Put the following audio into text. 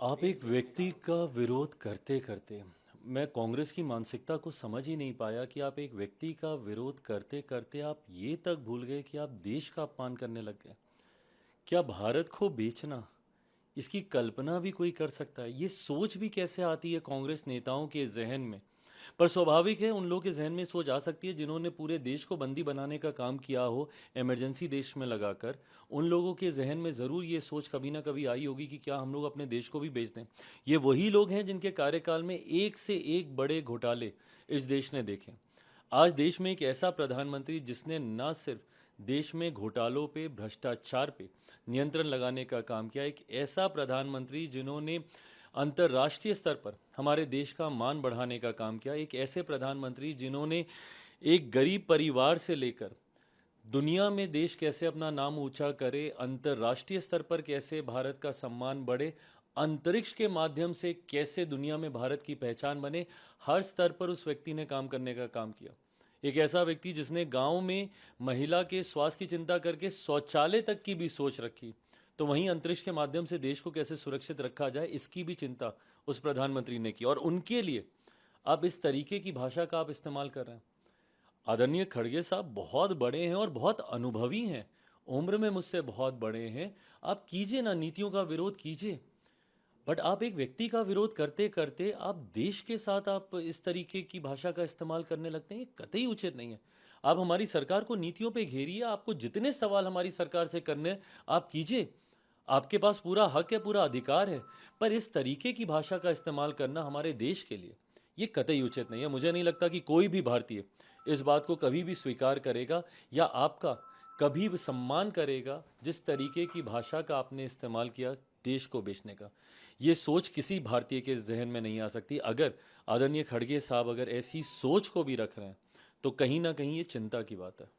आप एक व्यक्ति का विरोध करते करते मैं कांग्रेस की मानसिकता को समझ ही नहीं पाया कि आप एक व्यक्ति का विरोध करते करते आप ये तक भूल गए कि आप देश का अपमान करने लग गए। क्या भारत को बेचना, इसकी कल्पना भी कोई कर सकता है? ये सोच भी कैसे आती है कांग्रेस नेताओं के जहन में? पर स्वाभाविक है, उन लोगों के जहन में सोच आ सकती है जिन्होंने पूरे देश को बंदी बनाने का काम किया हो, इमरजेंसी देश में लगाकर। उन लोगों के जहन में ज़रूर ये सोच कभी ना कभी आई होगी कि क्या हम लोग अपने देश को भी बेच दें। ये वही लोग हैं जिनके कार्यकाल में एक से एक बड़े घोटाले इस देश ने देखे। आज देश में एक ऐसा प्रधानमंत्री जिसने न सिर्फ देश में घोटालों पे, भ्रष्टाचार पे नियंत्रण लगाने का काम किया, एक ऐसा प्रधानमंत्री जिन्होंने अंतर्राष्ट्रीय स्तर पर हमारे देश का मान बढ़ाने का काम किया, एक ऐसे प्रधानमंत्री जिन्होंने एक गरीब परिवार से लेकर दुनिया में देश कैसे अपना नाम ऊंचा करे, अंतर्राष्ट्रीय स्तर पर कैसे भारत का सम्मान बढ़े, अंतरिक्ष के माध्यम से कैसे दुनिया में भारत की पहचान बने, हर स्तर पर उस व्यक्ति ने काम करने का काम किया। एक ऐसा व्यक्ति जिसने गांव में महिला के स्वास्थ्य की चिंता करके शौचालय तक की भी सोच रखी, तो वहीं अंतरिक्ष के माध्यम से देश को कैसे सुरक्षित रखा जाए, इसकी भी चिंता उस प्रधानमंत्री ने की। और उनके लिए अब इस तरीके की भाषा का आप इस्तेमाल कर रहे हैं। आदरणीय खड़गे साहब बहुत बड़े हैं और बहुत अनुभवी हैं, उम्र में मुझसे बहुत बड़े हैं। आप कीजिए ना, नीतियों का विरोध कीजिए, बट आप एक व्यक्ति का विरोध करते करते आप देश के साथ आप इस तरीके की भाषा का इस्तेमाल करने लगते हैं, ये कतई उचित नहीं है। आप हमारी सरकार को नीतियों पे घेरिए, आपको जितने सवाल हमारी सरकार से करने हैं, आप कीजिए। आपके पास पूरा हक है, पूरा अधिकार है, पर इस तरीके की भाषा का इस्तेमाल करना हमारे देश के लिए ये कतई उचित नहीं है। मुझे नहीं लगता कि कोई भी भारतीय इस बात को कभी भी स्वीकार करेगा या आपका कभी भी सम्मान करेगा जिस तरीके की भाषा का आपने इस्तेमाल किया देश को बेचने का। ये सोच किसी भारतीय के जहन में नहीं आ सकती। अगर आदरणीय खड़गे साहब अगर ऐसी सोच को भी रख रहे हैं तो कहीं ना कहीं ये चिंता की बात है।